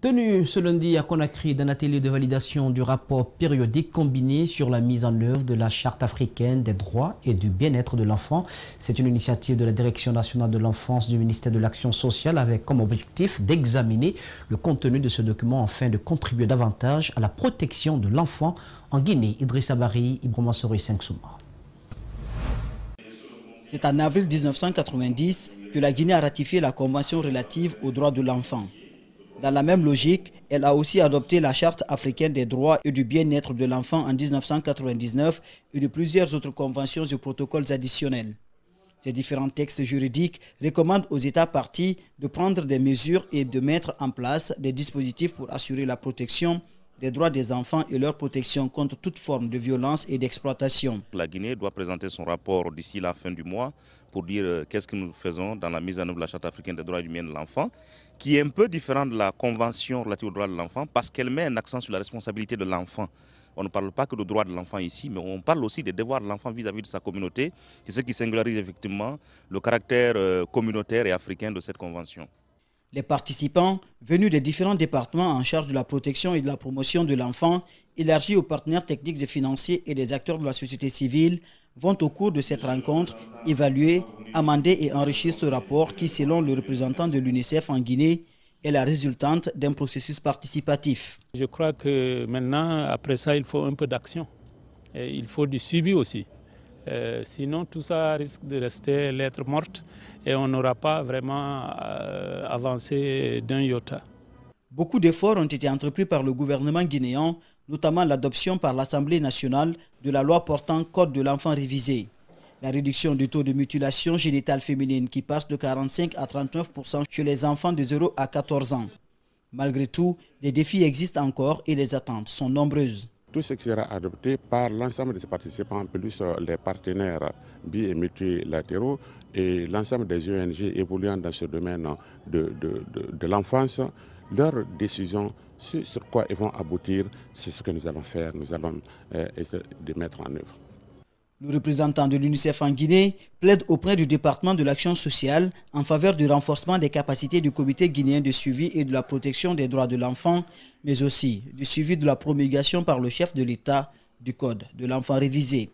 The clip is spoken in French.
Tenu ce lundi à Conakry d'un atelier de validation du rapport périodique combiné sur la mise en œuvre de la Charte africaine des droits et du bien-être de l'enfant. C'est une initiative de la Direction nationale de l'enfance du ministère de l'Action sociale avec comme objectif d'examiner le contenu de ce document afin de contribuer davantage à la protection de l'enfant en Guinée. Idrissa Bari, Ibrahima Sori, 5 Souma. C'est en avril 1990 que la Guinée a ratifié la Convention relative aux droits de l'enfant. Dans la même logique, elle a aussi adopté la Charte africaine des droits et du bien-être de l'enfant en 1999 et de plusieurs autres conventions et protocoles additionnels. Ces différents textes juridiques recommandent aux États parties de prendre des mesures et de mettre en place des dispositifs pour assurer la protection des droits des enfants et leur protection contre toute forme de violence et d'exploitation. La Guinée doit présenter son rapport d'ici la fin du mois pour dire qu'est-ce que nous faisons dans la mise en œuvre de la Charte africaine des droits et du bien de l'enfant, qui est un peu différente de la Convention relative aux droits de l'enfant parce qu'elle met un accent sur la responsabilité de l'enfant. On ne parle pas que de droits de l'enfant ici, mais on parle aussi des devoirs de l'enfant vis-à-vis de sa communauté, c'est ce qui singularise effectivement le caractère communautaire et africain de cette convention. Les participants, venus des différents départements en charge de la protection et de la promotion de l'enfant, élargis aux partenaires techniques et financiers et des acteurs de la société civile, vont au cours de cette rencontre évaluer, amender et enrichir ce rapport qui, selon le représentant de l'UNICEF en Guinée, est la résultante d'un processus participatif. Je crois que maintenant, après ça, il faut un peu d'action. Et il faut du suivi aussi. Sinon, tout ça risque de rester lettre morte et on n'aura pas vraiment avancé d'un iota. Beaucoup d'efforts ont été entrepris par le gouvernement guinéen, notamment l'adoption par l'Assemblée nationale de la loi portant Code de l'enfant révisé. La réduction du taux de mutilation génitale féminine qui passe de 45 à 39% chez les enfants de 0 à 14 ans. Malgré tout, des défis existent encore et les attentes sont nombreuses. Tout ce qui sera adopté par l'ensemble des participants, plus les partenaires bi- et multilatéraux et l'ensemble des ONG évoluant dans ce domaine de l'enfance, leurs décisions, sur quoi ils vont aboutir, c'est ce que nous allons faire, nous allons essayer de mettre en œuvre. Le représentant de l'UNICEF en Guinée plaide auprès du département de l'action sociale en faveur du renforcement des capacités du comité guinéen de suivi et de la protection des droits de l'enfant, mais aussi du suivi de la promulgation par le chef de l'État du Code de l'enfant révisé.